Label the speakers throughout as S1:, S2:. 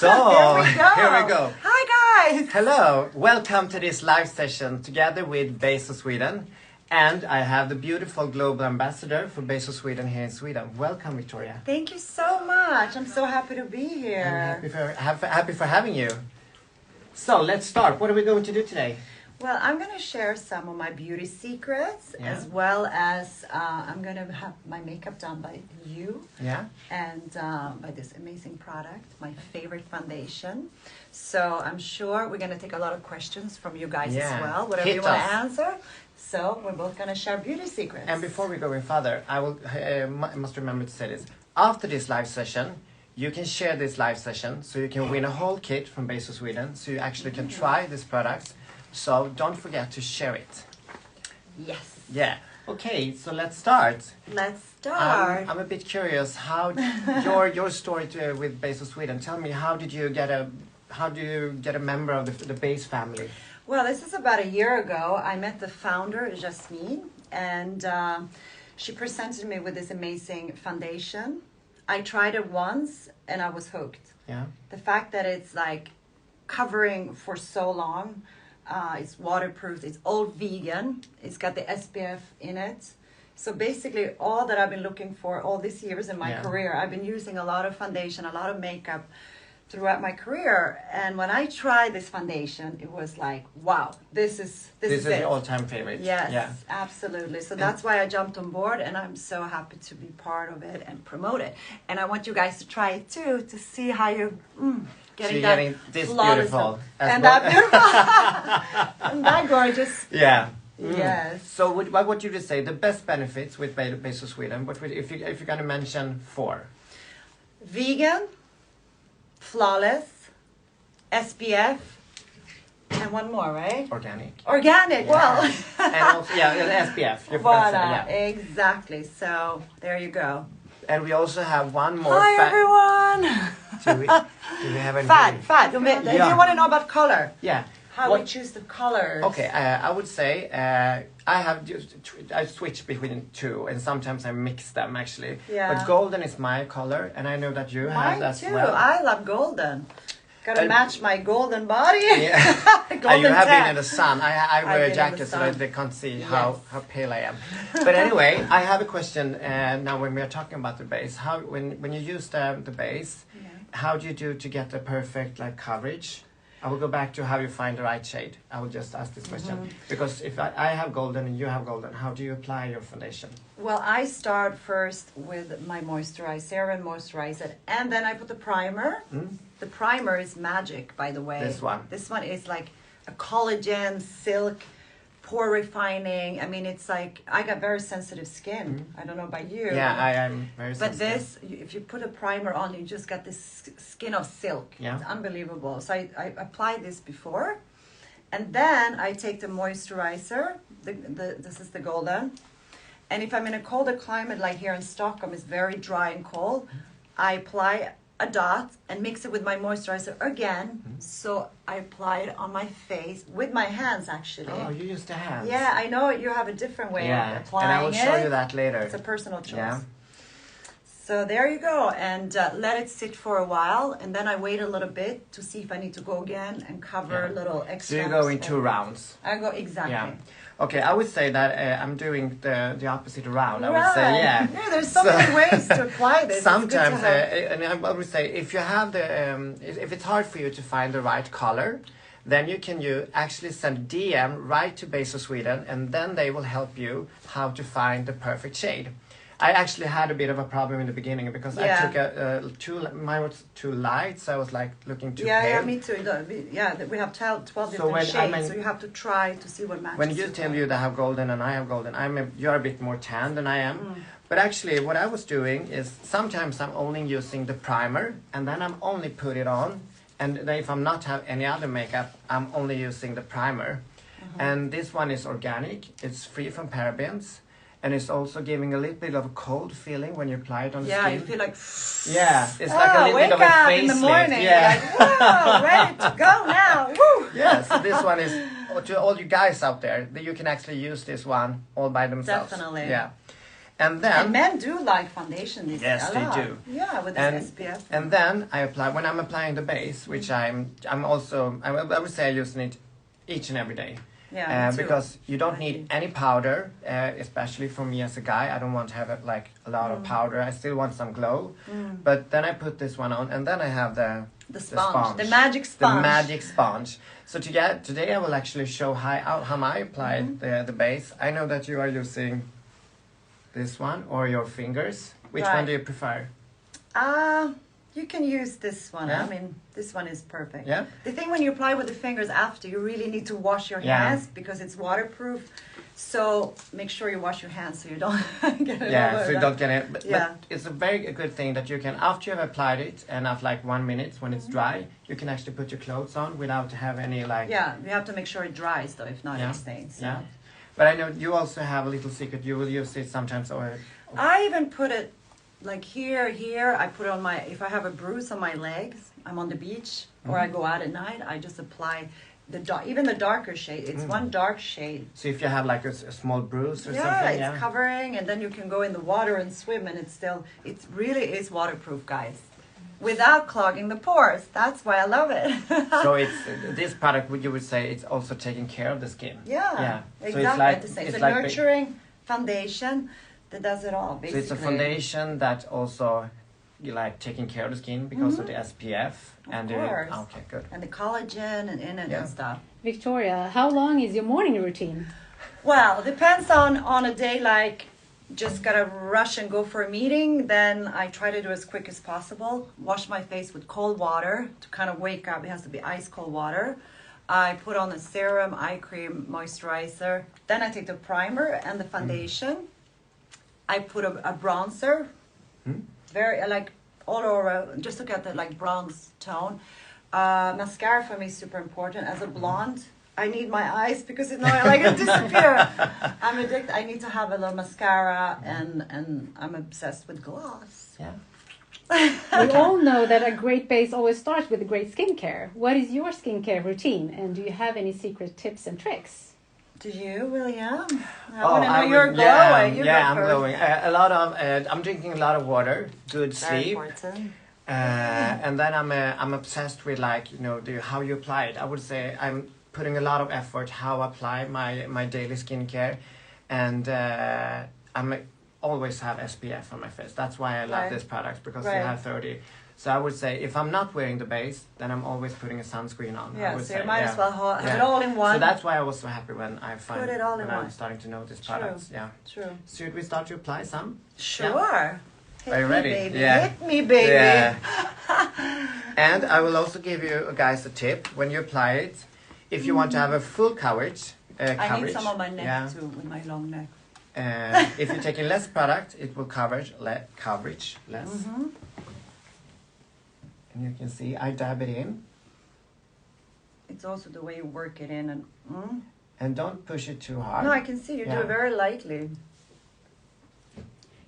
S1: So,
S2: Here we go.
S1: here we go.
S2: Hi, guys.
S1: Hello, welcome to this live session together with Bezos Sweden. And I have the beautiful global ambassador for Bezos Sweden here in Sweden. Welcome, Victoria.
S2: Thank you so much. I'm so happy to be here.
S1: I'm happy for having you. So, let's start. What are we going to do today?
S2: Well, I'm going to share some of my beauty secrets, as well as I'm going to have my makeup done by you.
S1: Yeah.
S2: And by this amazing product, my favorite foundation. So I'm sure we're going to take a lot of questions from you guys as well, whatever you want to answer. So we're both going to share beauty secrets.
S1: And before we go any further, I must remember to say this. After this live session, you can share this live session, so you can win a whole kit from Bezos Sweden, so you actually can try this product. So don't forget to share it.
S2: Yes.
S1: Yeah. Okay, so let's start.
S2: Let's start.
S1: I'm a bit curious how your story with Bezos Sweden. Tell me, how do you get a member of the Bezos family?
S2: Well, this is about a year ago. I met the founder, Jasmine, and she presented me with this amazing foundation. I tried it once and I was hooked.
S1: Yeah.
S2: The fact that it's like covering for so long, it's waterproof, it's all vegan, it's got the SPF in it. So basically all that I've been looking for all these years in my career, I've been using a lot of foundation, a lot of makeup throughout my career. And when I tried this foundation, it was like, wow, this is it.
S1: Your all-time favorite.
S2: Yes, absolutely. So that's why I jumped on board, and I'm so happy to be part of it and promote it. And I want you guys to try it too, to see how you're getting
S1: this
S2: flawless
S1: beautiful.
S2: And that beautiful. And that gorgeous.
S1: Yeah.
S2: Yes.
S1: So what would you just say, the best benefits with Bezos Sweden, if you're going to mention 4?
S2: Vegan, flawless, SPF, and one more, right?
S1: Organic.
S2: Organic, well.
S1: And also, SPF.
S2: Voila, exactly. So there you go.
S1: And we also have one more.
S2: Hi, everyone.
S1: Do we have any?
S2: Fat. Do you want to know about color?
S1: Yeah.
S2: How we choose the colors?
S1: Okay, I would say I switch between 2, and sometimes I mix them actually.
S2: Yeah.
S1: But golden is my color, and I know that you have that as well.
S2: I love golden. Gotta match my golden body.
S1: Yeah.
S2: Golden
S1: you have
S2: tan.
S1: been in the sun. I wear a jacket so that they can't see how pale I am. But anyway, I have a question now when we are talking about the base. How when you use the base, how do you do to get the perfect coverage? I will go back to how you find the right shade. I will just ask this question. Because if I have golden and you have golden, how do you apply your foundation?
S2: Well, I start first with my moisturizer and moisturize it. And then I put the primer. The primer is magic, by the way.
S1: This one.
S2: This one is like a collagen, silk, pore refining. I mean, it's like, I got very sensitive skin. I don't know about you.
S1: Yeah, I am very sensitive.
S2: But this, if you put a primer on, you just got this skin of silk.
S1: Yeah.
S2: It's unbelievable. So I applied this before. And then I take the moisturizer. This is the golden. And if I'm in a colder climate, like here in Stockholm, it's very dry and cold, I apply a dot and mix it with my moisturizer again. So I apply it on my face with my hands, actually.
S1: Oh, you use the hands.
S2: Yeah, I know you have a different way of applying it.
S1: And I will show you that later.
S2: It's a personal choice.
S1: Yeah.
S2: So there you go, and let it sit for a while, and then I wait a little bit to see if I need to go again and cover a little extra.
S1: So you go in 2 rounds.
S2: I go exactly.
S1: Yeah. Okay, I would say that I'm doing the opposite round. I would say,
S2: Yeah, there's so many ways to apply this.
S1: Sometimes, and I would say, if you have if it's hard for you to find the right color, then you can actually send DM right to Bezos Sweden, and then they will help you how to find the perfect shade. I actually had a bit of a problem in the beginning because I took mine was too light, so I was like looking too pale.
S2: Yeah, me too. We have 12 different shades, so you have to try to see what matches.
S1: When you tell you that I have golden and I have golden, you're a bit more tan than I am. But actually, what I was doing is sometimes I'm only using the primer, and then I'm only put it on. And then if I'm not have any other makeup, I'm only using the primer. And this one is organic. It's free from parabens. And it's also giving a little bit of a cold feeling when you apply it on the skin.
S2: Yeah, you feel like...
S1: Yeah, it's like a little bit of a facelift.
S2: Wake up in the morning, like, whoa, ready to go now, woo!
S1: Yeah, so this one is, to all you guys out there, that you can actually use this one all by themselves.
S2: Definitely.
S1: Yeah. And then
S2: And men do like foundation these
S1: Yes,
S2: a
S1: they
S2: lot.
S1: do.
S2: Yeah, with
S1: and
S2: this SPF.
S1: and then I apply when I'm applying the base, which I'm also I would say I'm using it each and every day.
S2: Yeah, me too.
S1: Because you don't
S2: I
S1: need
S2: do.
S1: any powder, especially for me as a guy. I don't want to have like a lot of powder. I still want some glow. But then I put this one on, and then I have
S2: The sponge, the magic
S1: the
S2: sponge.
S1: magic sponge. So today I will actually show how I applied the base. I know that you are using this one or your fingers. Which one
S2: Right.
S1: do you prefer?
S2: You can use this one.
S1: Yeah?
S2: I mean, this one is perfect.
S1: Yeah?
S2: The thing when you apply with the fingers after, you really need to wash your
S1: Yeah.
S2: hands because it's waterproof. So make sure you wash your hands so you don't get it
S1: Yeah,
S2: over
S1: so you
S2: the-
S1: don't get it. But
S2: Yeah.
S1: it's a very good thing that you can, after you have applied it, and after like 1 minute when it's dry, you can actually put your clothes on without have any like.
S2: Yeah, you have to make sure it dries though. If not,
S1: Yeah.
S2: it stains. So.
S1: Yeah. But I know you also have a little secret. You will use it sometimes, or
S2: I even put it like here. I put it on my, if I have a bruise on my legs, I'm on the beach or I go out at night, I just apply even the darker shade. It's one dark shade.
S1: so if you have like a small bruise or
S2: Yeah,
S1: something.
S2: it's covering, and then you can go in the water and swim, and it really is waterproof, guys, without clogging the pores. That's why I love it.
S1: So it's this product. Would you would say it's also taking care of the skin?
S2: Yeah,
S1: Yeah. So
S2: exactly.
S1: it's like
S2: the same.
S1: it's
S2: It's a
S1: like
S2: nurturing foundation that does it all.
S1: So
S2: Basically,
S1: it's a foundation that also you like taking care of the skin because of the SPF and
S2: course.
S1: okay, good.
S2: and the collagen and in it
S1: Yeah.
S2: and stuff.
S3: Victoria, how long is your morning routine?
S2: Well, depends on a day like just gotta rush and go for a meeting, then I try to do as quick as possible. Wash my face with cold water to kind of wake up. It has to be ice cold water. I put on the serum, eye cream, moisturizer. Then I take the primer and the foundation. I put a bronzer, very like all over. Just look at the like bronze tone. Mascara for me is super important. As a blonde, I need my eyes because if not, I like it disappear. I'm addicted. I need to have a little mascara, and I'm obsessed with gloss.
S1: Yeah.
S3: We all know that a great base always starts with a great skincare. What is your skincare routine, and do you have any secret tips and tricks?
S2: Do you, William? I want to know
S1: would-
S2: you're glowing. You
S1: yeah,
S2: go
S1: I'm
S2: first.
S1: glowing. A lot of I'm drinking a lot of water, good
S2: Very
S1: sleep,
S2: important.
S1: and then I'm obsessed with like how you apply it. I would say I'm putting a lot of effort how I apply my daily skincare, and I'm always have SPF on my face. That's why I love
S2: Right.
S1: this product because
S2: Right.
S1: they have 30. So I would say if I'm not wearing the base, then I'm always putting a sunscreen on. I
S2: Yeah,
S1: would
S2: so
S1: say,
S2: you might
S1: yeah.
S2: as well have it
S1: Yeah.
S2: all in one.
S1: So that's why I was so happy when I find
S2: Put it all in
S1: when I'm
S2: one.
S1: starting to know these
S2: True.
S1: products. Yeah.
S2: True.
S1: Should we start to apply some?
S2: Sure. Hit
S1: Are you
S2: me,
S1: ready?
S2: baby.
S1: Yeah.
S2: Hit me, baby.
S1: Yeah. And I will also give you guys a tip when you apply it. If you want to have a full coverage,
S2: I need some on my neck
S1: yeah.
S2: too, with my long neck.
S1: If you're taking less product, it will coverage less.
S2: Mm-hmm.
S1: And you can see I dab it in,
S2: It's also the way you work it in, and
S1: and don't push it too hard.
S2: no, I can see you do
S1: Yeah.
S2: it very lightly.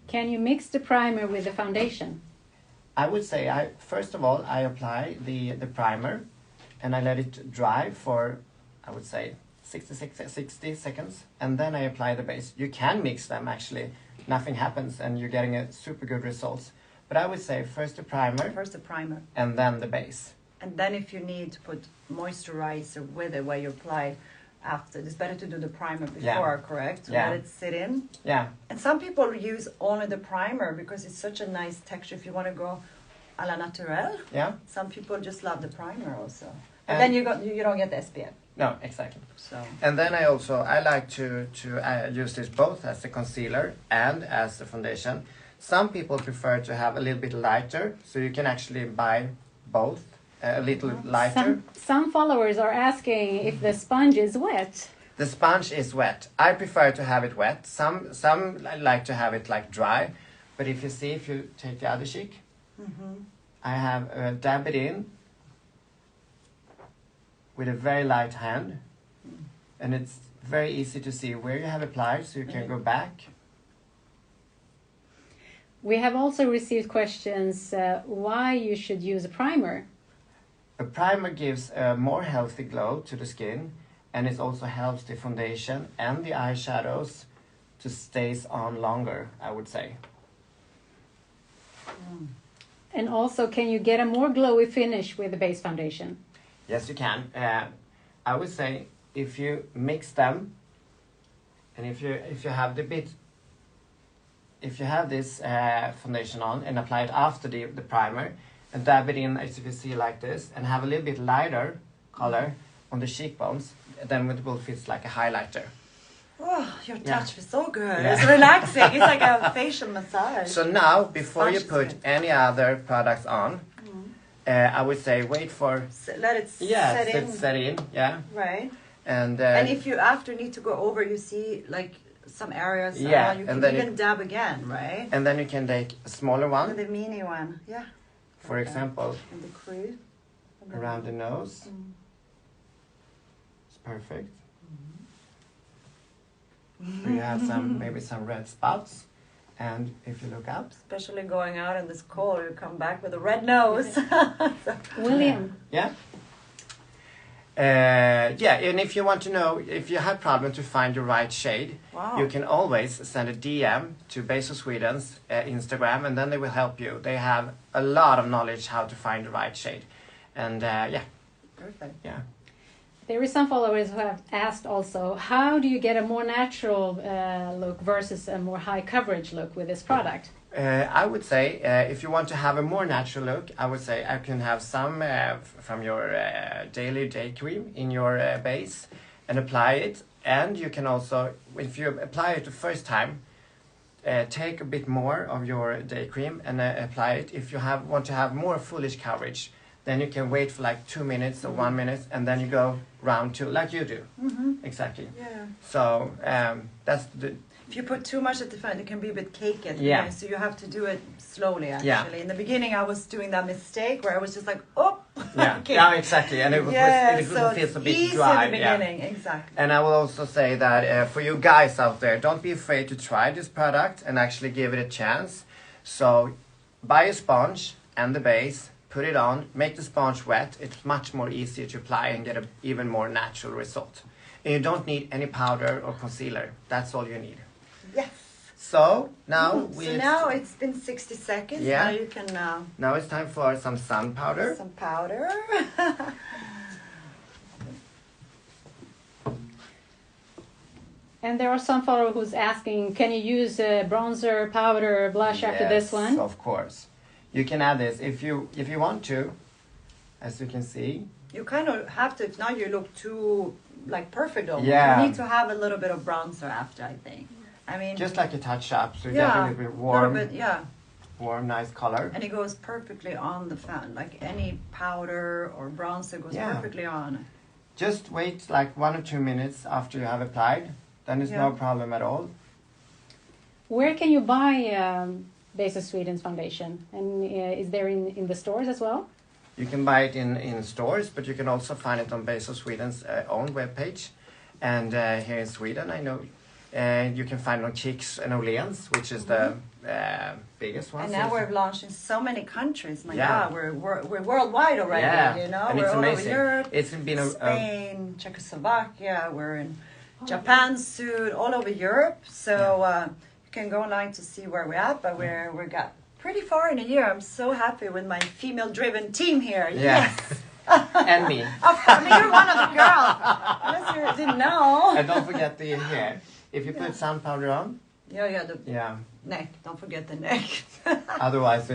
S3: Can you mix the primer with the foundation?
S1: I would say first of all I apply the primer, and I let it dry for I would say 60 seconds, and then I apply the base. You can mix them actually, nothing happens, and you're getting a super good results. But I would say first the primer
S2: First the primer,
S1: and then the base.
S2: and then if you need to put moisturizer with it where you apply after, it's better to do the primer before, correct? To
S1: Yeah.
S2: let it sit in.
S1: Yeah,
S2: And some people use only the primer because it's such a nice texture. If you want to go a la naturelle,
S1: yeah.
S2: some people just love the primer also. And
S1: And-
S2: then you don't get the SPF.
S1: No, exactly.
S2: So
S1: And then I like to use this both as a concealer and as a foundation. Some people prefer to have a little bit lighter, so you can actually buy both a little lighter.
S3: Some followers are asking if the sponge is wet.
S1: The sponge is wet. I prefer to have it wet. Some like to have it like dry, but if you take the other cheek, I have dab it in with a very light hand, and it's very easy to see where you have applied, so you can go back.
S3: We have also received questions why you should use a primer.
S1: A primer gives a more healthy glow to the skin, and it also helps the foundation and the eyeshadows to stays on longer, I would say.
S3: And also, can you get a more glowy finish with the base foundation?
S1: Yes, you can. I would say if you mix them, and if you have this foundation on and apply it after the primer, and dab it in, as you can see, like this, and have a little bit lighter color on the cheekbones, then it will fit like a highlighter.
S2: Oh, your touch
S1: Yeah.
S2: feels so good.
S1: Yeah.
S2: It's relaxing. It's like a facial massage.
S1: So now, before you
S2: Sponge
S1: put
S2: skin.
S1: any other products on, I would say wait for
S2: Let it
S1: set in, yeah,
S2: Right.
S1: and
S2: if you after need to go over, you see like some areas.
S1: Yeah,
S2: you
S1: and
S2: can
S1: then
S2: even dab again, right?
S1: and then you can take a smaller
S2: With
S1: one,
S2: the mini one, yeah.
S1: for example,
S2: And the crease.
S1: around the nose. It's perfect. So you have maybe some red spots, and if you look up,
S2: Especially going out in this cold, you come back with a red nose.
S3: William,
S1: yeah. And if you want to know if you have problem to find the right shade,
S2: Wow.
S1: you can always send a DM to Base of Sweden's Instagram, and then they will help you. They have a lot of knowledge how to find the right shade, and
S2: Perfect.
S1: yeah.
S3: there is some followers who have asked also, how do you get a more natural look versus a more high coverage look with this product?
S1: I would say if you want to have a more natural look, I would say I can have some from your daily day cream in your base and apply it. And you can also, if you apply it the first time, take a bit more of your day cream and apply it. If you want to have more fullish coverage, then you can wait for like 2 minutes or 1 minute, and then you go round 2 like you do. Exactly.
S2: Yeah.
S1: So that's the
S2: If you put too much at the front, it can be a bit cakey at the
S1: Yeah.
S2: end. So you have to do it slowly, actually.
S1: Yeah.
S2: In the beginning, I was doing that mistake where I was just like, oh.
S1: yeah,
S2: Okay.
S1: yeah, exactly, and it
S2: So
S1: feels a bit
S2: easy
S1: dry.
S2: in the beginning, exactly.
S1: And I will also say that for you guys out there, don't be afraid to try this product and actually give it a chance. So buy a sponge and the base, put it on, make the sponge wet. It's much more easier to apply and get an even more natural result. And you don't need any powder or concealer. That's all you need.
S2: Yes.
S1: So now
S2: So now it's been 60 seconds.
S1: Yeah.
S2: Now you can
S1: now it's time for some sun powder.
S2: some powder.
S3: And there are some followers who's asking, can you use bronzer, powder, blush after this one?
S1: Of course. You can add this if you want to, as you can see.
S2: You kind of have to. If not, you look too like perfect. Almost.
S1: Yeah.
S2: You need to have a little bit of bronzer after. I think. I mean.
S1: Just like a touch up, so you
S2: yeah.
S1: get a little bit warm,
S2: Little bit, yeah.
S1: warm, nice color.
S2: And it goes perfectly on the fan. Like any powder or bronzer goes
S1: Yeah.
S2: perfectly on.
S1: Just wait like 1 or 2 minutes after you have applied. Then it's no
S2: Yeah.
S1: problem at all.
S3: Where can you buy Base of Sweden's foundation? And is there in the stores as well?
S1: You can buy it in stores, but you can also find it on Base of Sweden's own webpage. And here in Sweden, I know you can find it on Kicks and Åhléns, which is the biggest one.
S2: And now we're launched in so many countries. My
S1: Yeah.
S2: God, we're worldwide already.
S1: Yeah,
S2: You know,
S1: and
S2: we're
S1: it's
S2: all
S1: amazing.
S2: over Europe,
S1: It's been a
S2: Spain, Czechoslovakia. We're in Japan soon, all over Europe. So you can go online to see where we're at. But we got pretty far in a year. I'm so happy with my female-driven team here.
S1: yeah.
S2: Yes.
S1: And me.
S2: I mean, you're one of the girls. Unless you didn't know.
S1: And don't forget the hair. If you put sun powder on,
S2: Yeah, the
S1: yeah.
S2: neck. Don't forget the neck.
S1: Otherwise,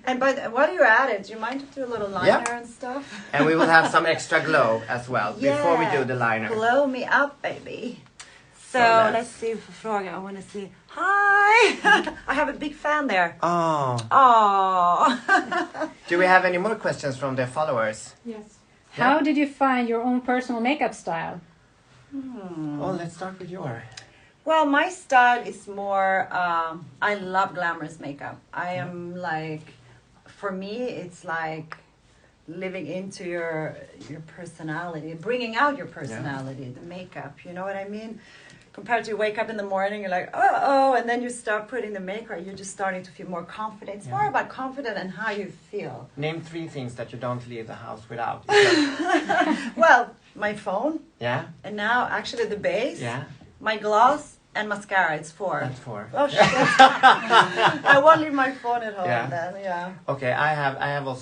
S2: And what do you add it? Do you mind to do a little liner
S1: Yeah.
S2: and stuff?
S1: and we will have some extra glow as well before we do the liner.
S2: Glow me up, baby. So
S1: let's-
S2: let's see for fråga. I want to see. Hi! I have a big fan there.
S1: Oh.
S2: Oh.
S1: Do we have any more questions from the followers?
S3: Yes.
S1: Yeah.
S3: How did you find your own personal makeup style?
S1: Oh, let's start with your.
S2: Well, my style is more. I love glamorous makeup. I am like, for me, it's like living into your personality, bringing out your personality. The makeup, you know what I mean? Compared to you wake up in the morning, you're like, oh, and then you start putting the makeup. You're just starting to feel more confident. It's more about confidence and how you feel.
S1: Name 3 things that you don't leave the house without.
S2: Well, my phone,
S1: Yeah,
S2: and now actually the base,
S1: yeah,
S2: my gloss, And mascara, it's 4.
S1: That's 4.
S2: Oh shit! I won't leave my phone at home
S1: Yeah.
S2: then. Yeah.
S1: Okay, I will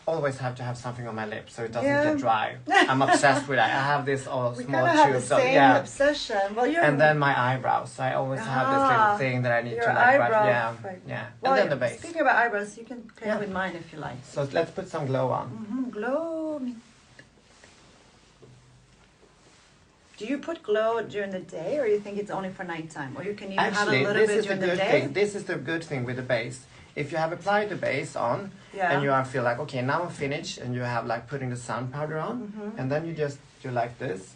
S1: always have to have something on my lips so it doesn't
S2: Yeah.
S1: get dry. I'm obsessed with that. I have this all
S2: We
S1: small
S2: kind of have the
S1: tubes.
S2: same obsession. Well, you're.
S1: And then my eyebrows. I always have this little thing that I need
S2: your
S1: to like
S2: eyebrow.
S1: brush. Yeah,
S2: Right.
S1: yeah.
S2: Well,
S1: And then the base.
S2: speaking about eyebrows, you can play
S1: Yeah.
S2: with mine if you like.
S1: So let's put some glow on.
S2: Glow. Do you put glow during the day, or you think it's only for nighttime, or you can even have a
S1: Actually,
S2: little
S1: this
S2: bit
S1: is the
S2: during the
S1: good
S2: day?
S1: thing. This is the good thing with the base. If you have applied the base on,
S2: Yeah.
S1: and you are feel like, okay, now I'm finished, and you have like putting the sun powder on, and then you just do like this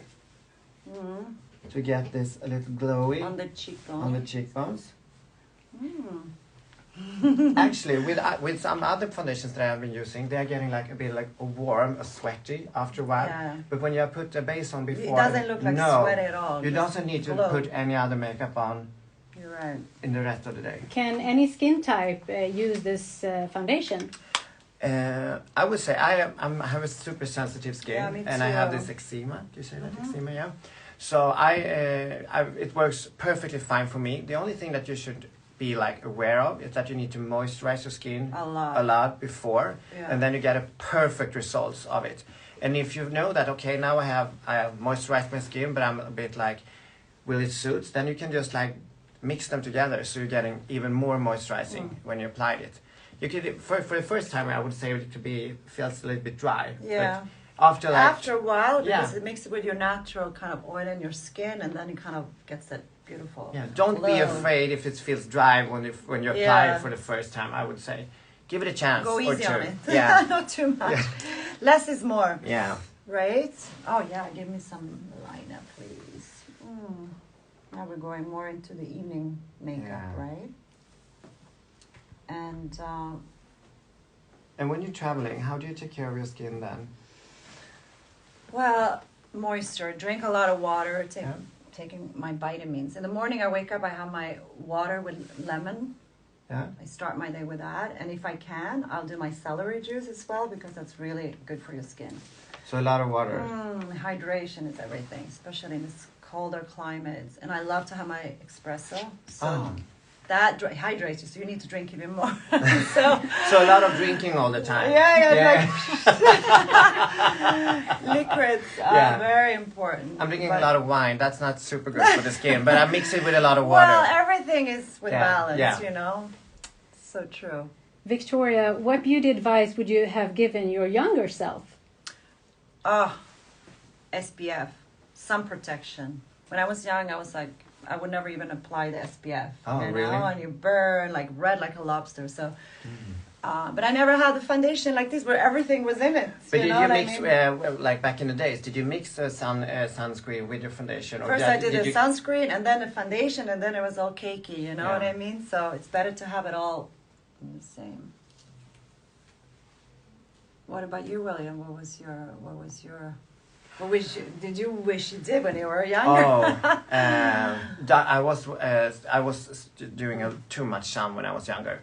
S1: to get this a little glowy
S2: On the cheekbone.
S1: on the cheekbones. Actually, with some other foundations that I've been using, they are getting like a bit like warm, sweaty after a while.
S2: Yeah.
S1: But when you put the base on before,
S2: It doesn't look like sweaty at all.
S1: You
S2: just
S1: doesn't need to
S2: glow.
S1: put any other makeup on
S2: You're right.
S1: in the rest of the day.
S3: Can any skin type use this foundation?
S1: I would say I have a super sensitive skin,
S2: Yeah, me
S1: and I have
S2: too.
S1: this eczema. Do you say that eczema? Yeah. So it works perfectly fine for me. The only thing that you should be like aware of is that you need to moisturize your skin
S2: A lot.
S1: before,
S2: Yeah.
S1: and then you get a perfect results of it. And if you know that, okay, now I have moisturized my skin, but I'm a bit like, will it suit? Then you can just like mix them together, so you're getting even more moisturizing when you applied it. You could for the first time, I would say it could be feels a little bit dry.
S2: Yeah.
S1: But after like
S2: After a while, because
S1: Yeah.
S2: it mixes with your natural kind of oil in your skin, and then it kind of gets that beautiful.
S1: yeah, don't be
S2: glow.
S1: afraid if it feels dry when you apply
S2: Yeah.
S1: it for the first time. I would say, give it a chance.
S2: Go
S1: or
S2: easy
S1: two.
S2: on it.
S1: Yeah,
S2: Not too much. Less is more.
S1: yeah.
S2: Right? Oh yeah, give me some liner, please. Now we're going more into the evening makeup,
S1: Yeah.
S2: right? And
S1: And when you're traveling, how do you take care of your skin then?
S2: well, moisture. Drink a lot of water.
S1: Yeah.
S2: Taking my vitamins. In the morning, I wake up. I have my water with lemon.
S1: Yeah.
S2: I start my day with that, and if I can, I'll do my celery juice as well because that's really good for your skin.
S1: So a lot of water.
S2: Hydration is everything, especially in this colder climates. And I love to have my espresso. So
S1: Oh.
S2: that hydrates you, so you need to drink even more. so
S1: So a lot of drinking all the time.
S2: yeah. Liquids are
S1: Yeah.
S2: very important.
S1: I'm drinking
S2: But-
S1: a lot of wine. That's not super good for the skin, but I mix it with a lot of water.
S2: Well, everything is with
S1: Yeah,
S2: balance,
S1: yeah.
S2: you know. So true.
S3: Victoria, what beauty advice would you have given your younger self?
S2: SPF, sun protection. When I was young, I was like, I would never even apply the SPF.
S1: Oh,
S2: you know,
S1: really?
S2: and you burn like red like a lobster. So, but I never had the foundation like this where everything was in it.
S1: But
S2: you
S1: did
S2: know
S1: you
S2: what I
S1: mix,
S2: mean?
S1: like back in the days, did you mix sunscreen with your foundation?
S2: First, I did a
S1: you-
S2: sunscreen and then a foundation, and then it was all cakey. You know
S1: Yeah.
S2: what I mean? So it's better to have it all the same. What about you, William? Did you wish you did when you were younger?
S1: I was doing too much sun when I was younger.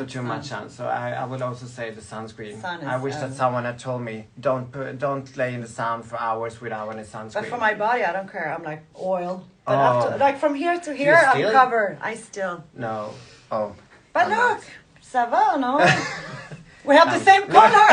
S1: Too much sun. So I would also say the sunscreen.
S2: Sun is,
S1: I wish that someone had told me don't lay in the sun for hours without any sunscreen.
S2: But for my body, I don't care. I'm like oil. But
S1: Oh.
S2: after, like from here to here, I'm
S1: still?
S2: covered. I still.
S1: No. Oh.
S2: But
S1: I'm
S2: look,
S1: not.
S2: ça va, no? We have the same color.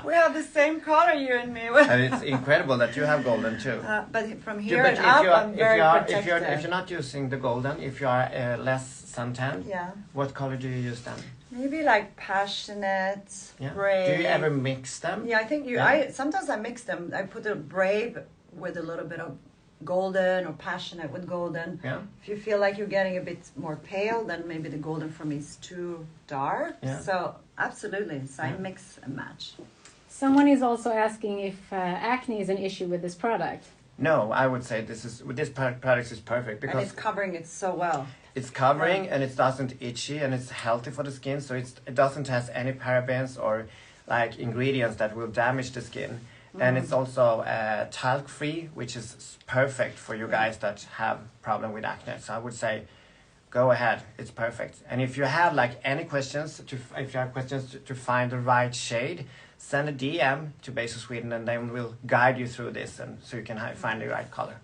S2: We have the same color, you and me.
S1: And it's incredible that you have golden too.
S2: But from
S1: Yeah,
S2: here
S1: but
S2: and up, I'm very protected.
S1: if you're not using the golden, if you are less suntan,
S2: Yeah.
S1: what color do you use then?
S2: Maybe like passionate,
S1: Yeah.
S2: brave.
S1: Do you ever mix them?
S2: Yeah, I think you.
S1: Yeah.
S2: Sometimes I mix them. I put a brave with a little bit of golden or passionate with golden.
S1: Yeah.
S2: If you feel like you're getting a bit more pale, then maybe the golden for me is too dark.
S1: Yeah.
S2: So absolutely, so I
S1: Yeah.
S2: mix and match.
S3: Someone is also asking if acne is an issue with this product.
S1: No, I would say this product is perfect
S2: And
S1: because
S2: it's covering it so well.
S1: it's covering and it doesn't itchy and it's healthy for the skin. So it doesn't have any parabens or like ingredients that will damage the skin. And it's also talc free, which is perfect for you guys that have problem with acne. So I would say, go ahead, it's perfect. And if you have like any questions, if you have questions to find the right shade, send a DM to Base of Sweden, and they will guide you through this, and so you can find the right color.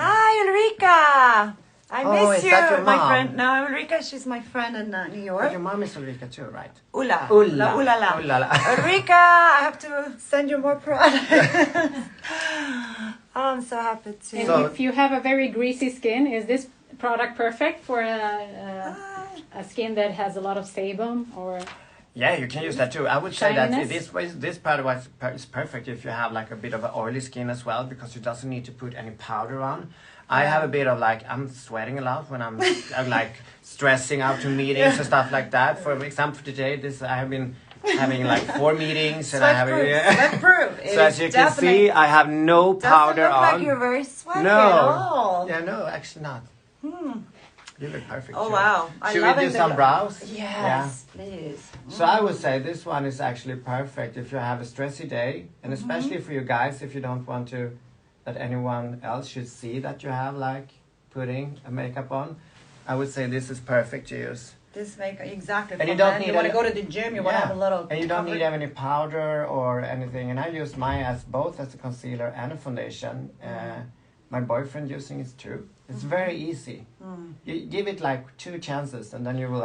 S2: Hi, Ulrika. I
S1: Oh,
S2: miss
S1: is
S2: you,
S1: that your
S2: my
S1: mom?
S2: friend. No, Ulrika, she's my friend in New
S1: But
S2: York.
S1: your mom is Ulrika too, right?
S2: Ulla.
S1: Ulla.
S2: Ulla la.
S1: Ulla la.
S2: Ulrika, I have to send you more products. I'm so happy to.
S3: And
S1: So-
S3: if you have a very greasy skin, is this product perfect for a skin that has a lot of sebum or?
S1: Yeah, you can use that too. I would say that
S3: Shininess?
S1: this product is perfect if you have like a bit of an oily skin as well, because it doesn't need to put any powder on. I have a bit of like, I'm sweating a lot when I'm like stressing out to meetings and stuff like that. For example, for today, I have been having like 4 meetings and I have
S2: Sweatproof.
S1: So as you can see, I have no powder
S2: doesn't look
S1: on.
S2: like you're very sweaty
S1: No.
S2: at all.
S1: Yeah, no, actually not. You look perfect.
S2: Oh
S1: too.
S2: wow! I
S1: Should
S2: love
S1: we do
S2: it.
S1: some brows?
S2: Yes, please.
S1: So I would say this one is actually perfect if you have a stressy day, and especially for you guys, if you don't want to that anyone else should see that you have like putting a makeup on. I would say this is perfect to use.
S2: This makeup exactly.
S1: And
S2: for
S1: you don't
S2: men.
S1: need
S2: You want to
S1: a-
S2: go to the gym. You want to have a little.
S1: and you don't
S2: cover-
S1: need any powder or anything. And I use mine as both as a concealer and a foundation. My boyfriend using it too. It's very easy. You give it like 2 chances, and then you will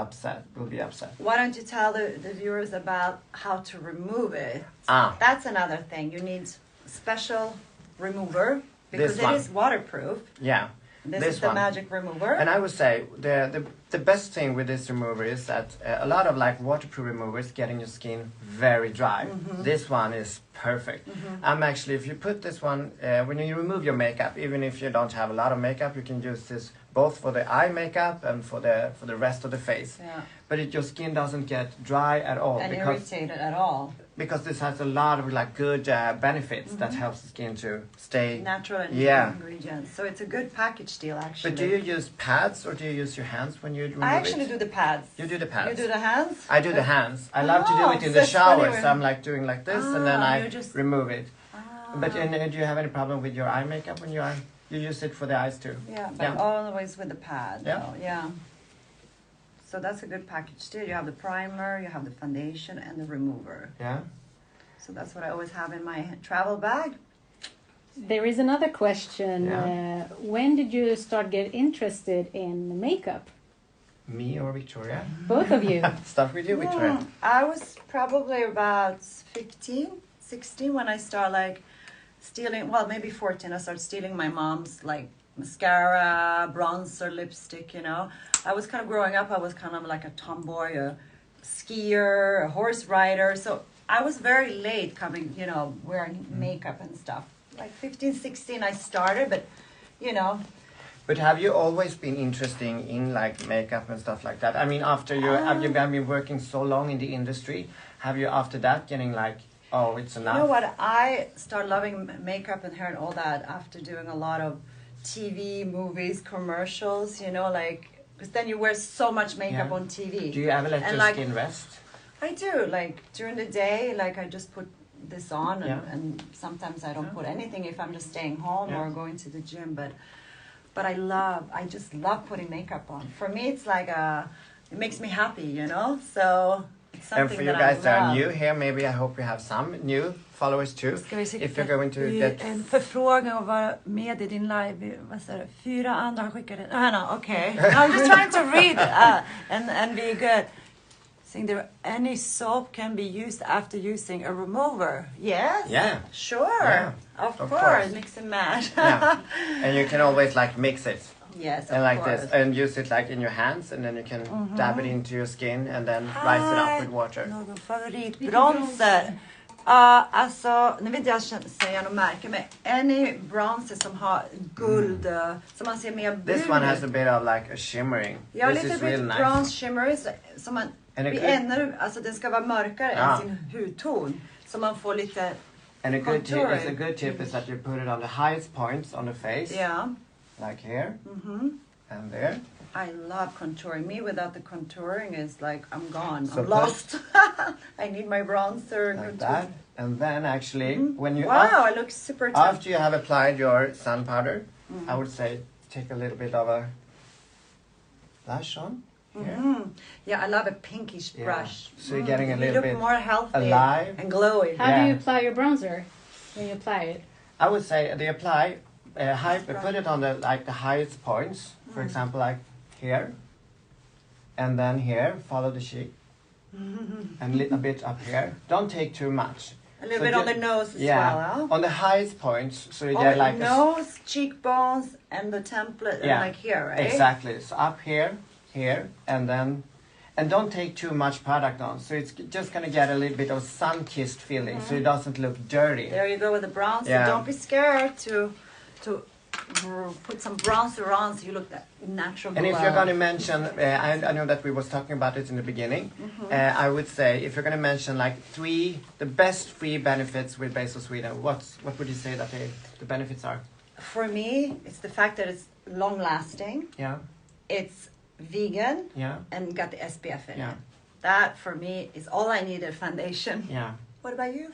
S1: be upset.
S2: Why don't you tell the viewers about how to remove it?
S1: Ah.
S2: That's another thing. You need special remover because
S1: This one.
S2: it is waterproof.
S1: Yeah.
S2: This
S1: This
S2: is the
S1: one.
S2: magic remover.
S1: And I would say the best thing with this remover is that a lot of like waterproof removers getting your skin very dry. This one is perfect. I'm actually, if you put this one, when you remove your makeup, even if you don't have a lot of makeup, you can use this both for the eye makeup and for the rest of the face.
S2: Yeah.
S1: But your skin doesn't get dry at all
S2: And
S1: because
S2: irritated at all.
S1: this has a lot of like good benefits that helps the skin to stay.
S2: Natural and
S1: Yeah.
S2: ingredients. So it's a good package deal actually.
S1: But do you use pads or do you use your hands when you remove
S2: I actually
S1: it?
S2: do the pads.
S1: You do the pads.
S2: You do the hands?
S1: I do the hands. I love to do it in
S2: so
S1: the
S2: it's
S1: shower,
S2: funny when-
S1: so I'm like doing like this, and then I
S2: you just-
S1: remove it.
S2: Ah.
S1: But do you have any problem with your eye makeup when you use it for the eyes too?
S2: Yeah, but always with the pad.
S1: Yeah.
S2: though, yeah. So that's a good package deal. You have the primer, you have the foundation, and the remover.
S1: Yeah.
S2: So that's what I always have in my travel bag.
S3: There is another question.
S1: Yeah.
S3: When did you start get interested in makeup?
S1: Me or Victoria?
S3: Both of you.
S1: Start with you, Victoria.
S2: I was probably about 15, 16 when I started like stealing, well, maybe 14. I started stealing my mom's like mascara, bronzer, lipstick, you know. I was kind of growing up, I was kind of like a tomboy, a skier, a horse rider. So I was very late coming, you know, wearing makeup and stuff. Like 15, 16 I started, but you know.
S1: But have you always been interested in like makeup and stuff like that? I mean, after have you been working so long in the industry? Have you after that getting like, oh, it's enough?
S2: You know what? I started loving makeup and hair and all that after doing a lot of TV, movies, commercials, you know, like, because then you wear so much makeup
S1: Yeah.
S2: on TV.
S1: Do you ever let
S2: And
S1: your
S2: like-
S1: skin rest?
S2: I do. Like, during the day, like, I just put this on, and,
S1: Yeah.
S2: and sometimes I don't put anything if I'm just staying home
S1: Yeah.
S2: or going to the gym, but I just love putting makeup on. For me, it's like it makes me happy, you know? So it's something
S1: And for you
S2: that
S1: guys
S2: I
S1: that are
S2: love.
S1: new here, maybe I hope you have some new followers too.
S4: Ska vi se,
S1: If you're going to
S4: det är
S1: get...
S4: en förfrågan att vara med i din live. Vad säger det? 4 andra har skickat in.
S2: No, okay. I'm just trying to read and be good.
S4: Saying there any soap can be used after using a remover.
S2: Yes.
S1: Yeah.
S2: Sure.
S1: Yeah,
S2: Of
S1: of
S2: course.
S1: course.
S2: Mix and match.
S1: Yeah. And you can always like mix it.
S2: Yes,
S1: And
S2: of
S1: like
S2: course.
S1: this, and use it like in your hands, and then you can dab it into your skin, and then rise it up with water.
S4: Någon favoritbronzer? Alltså,
S2: Nu vill inte jag säga något märke, men any bronzer som har guld, som man ser mer brun
S1: This one has
S2: ut.
S1: a bit of like a shimmering.
S2: Ja,
S1: This
S2: lite
S1: is real
S2: bit
S1: nice.
S2: bronze shimmer, som man
S1: And a
S2: blir
S1: good-
S2: ännu, alltså den ska vara mörkare
S1: Ja.
S2: än sin hudton. Så man får lite,
S1: And a good tip
S2: contouring.
S1: is that you put it on the highest points on the face,
S2: yeah.
S1: like here and there.
S2: I love contouring. Me without the contouring is like, I'm gone.
S1: So
S2: I'm
S1: put-
S2: lost. I need my bronzer. and
S1: Like
S2: contour.
S1: that. And then actually, when you
S2: Wow, I look super tough.
S1: after you have applied your sun powder, I would say take a little bit of a blush on here.
S2: Yeah, I love a pinkish
S1: Yeah.
S2: brush.
S1: So you're getting a
S2: You
S1: little
S2: look
S1: bit
S2: more healthy
S1: alive.
S2: and glowy.
S3: How do
S1: Yeah.
S3: you apply your bronzer when you apply it?
S1: I would say they apply put it on the highest points. For example, like here, and then here. Follow the cheek, and a bit up here. Don't take too much.
S2: A little bit on the nose as
S1: yeah,
S2: well. Huh?
S1: on the highest points, so you
S2: Oh,
S1: get like
S2: nose, cheekbones, and the template,
S1: Yeah,
S2: like here, right?
S1: exactly. So up here, here, and then, and don't take too much product on. So it's just gonna get a little bit of sun-kissed feeling, so it doesn't look dirty.
S2: There you go with the bronze.
S1: Yeah.
S2: So don't be scared to put some bronzer on so you look that natural.
S1: And if
S2: glow.
S1: you're going to mention, I know that we was talking about it in the beginning. I would say if you're going to mention like the best 3 benefits with Base of Sweden, what would you say that the benefits are?
S2: For me, it's the fact that it's long lasting.
S1: Yeah,
S2: It's vegan
S1: yeah,
S2: and got the SPF in
S1: yeah,
S2: it. That for me is all I need, a foundation.
S1: yeah.
S2: What about you?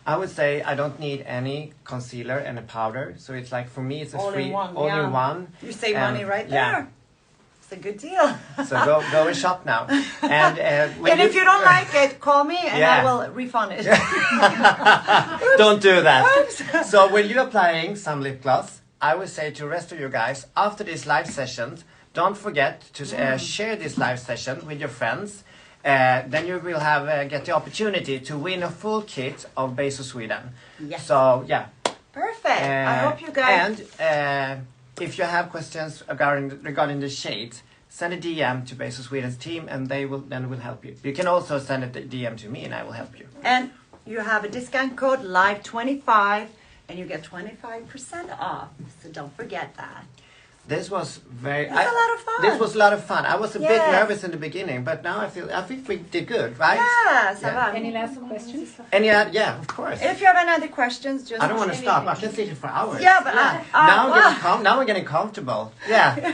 S1: I would say I don't need any concealer and a powder, so it's like for me it's a
S2: All in
S1: free
S2: one,
S1: all
S2: yeah.
S1: in one.
S2: You save
S1: Um,
S2: money right
S1: yeah.
S2: there. It's a good deal.
S1: So go and shop now. And
S2: And if you don't like it, call me and
S1: Yeah.
S2: I will refund it.
S1: don't do that. So when you're applying some lip gloss, I would say to the rest of you guys after this live session, don't forget to share this live session with your friends. Then you will have get the opportunity to win a full kit of Base of Sweden.
S2: Yes.
S1: So yeah.
S2: Perfect. I hope you guys.
S1: And if you have questions regarding the shades, send a DM to Base of Sweden's team, and they will help you. You can also send a DM to me, and I will help you.
S2: And you have a discount code LIVE25 and you get 25% off. So don't forget that.
S1: This was very.
S2: It's a lot of fun.
S1: This was a lot of fun. I was a bit
S2: Yes.
S1: nervous in the beginning, but now I think we did good, right?
S2: Yes.
S1: Yeah.
S3: Any last questions?
S1: And yeah, of course.
S2: If you have any other questions, just
S1: I don't want to stop. I can sit here for hours.
S2: Yeah, but
S1: now I'm getting comfortable. Yeah.